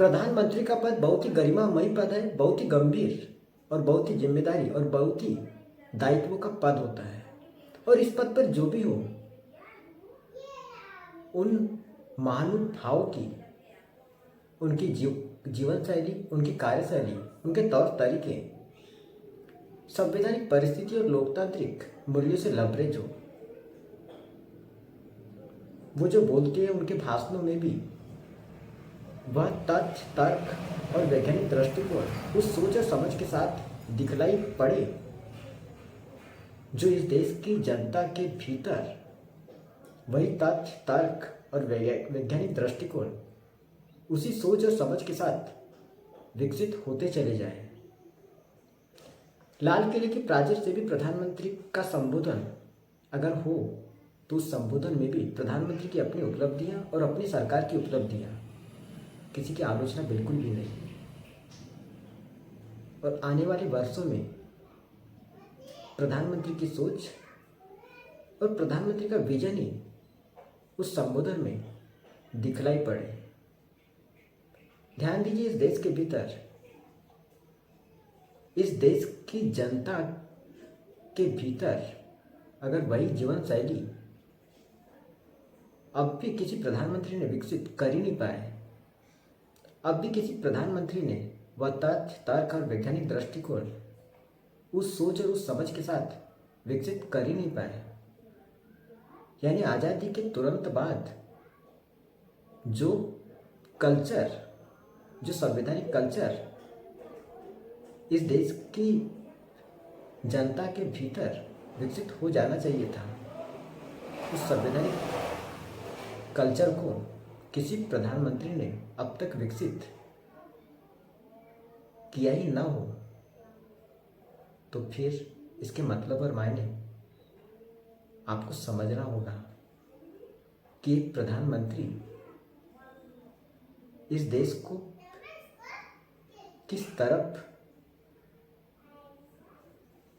प्रधानमंत्री का पद बहुत ही गरिमामयी पद है, बहुत ही गंभीर और बहुत ही जिम्मेदारी और बहुत ही दायित्व का पद होता है। और इस पद पर जो भी हो, उन महानुभावों की, उनकी जीवन शैली, उनकी कार्यशैली, उनके तौर तरीके संवैधानिक परिस्थिति और लोकतांत्रिक मूल्यों से लबरेज हो। वो जो बोलते हैं उनके भाषणों में भी वह तथ्य, तर्क और वैज्ञानिक दृष्टिकोण उस सोच और समझ के साथ दिखलाई पड़े जो इस देश की जनता के भीतर वही तथ्य, तर्क और वैज्ञानिक दृष्टिकोण उसी सोच और समझ के साथ विकसित होते चले जाएं। लाल किले के प्राचीर से भी प्रधानमंत्री का संबोधन अगर हो तो उस संबोधन में भी प्रधानमंत्री की अपनी उपलब्धियां और अपनी सरकार की उपलब्धियां, किसी की आलोचना बिल्कुल भी नहीं। और आने वाले वर्षों में प्रधानमंत्री की सोच और प्रधानमंत्री का विजन ही उस संबोधन में दिखलाई पड़े। ध्यान दीजिए, इस देश के भीतर, इस देश की जनता के भीतर अगर वही जीवन शैली अब भी किसी प्रधानमंत्री ने विकसित कर ही नहीं पाए, अब भी किसी प्रधानमंत्री ने वह तथ्य, तर्क और वैज्ञानिक दृष्टिकोण उस सोच और उस समझ के साथ विकसित कर ही नहीं पाए, यानी आज़ादी के तुरंत बाद जो कल्चर, जो संवैधानिक कल्चर इस देश की जनता के भीतर विकसित हो जाना चाहिए था, उस संवैधानिक कल्चर को किसी प्रधानमंत्री ने अब तक विकसित किया ही ना हो, तो फिर इसके मतलब और मायने आपको समझना होगा कि एक प्रधानमंत्री इस देश को किस तरफ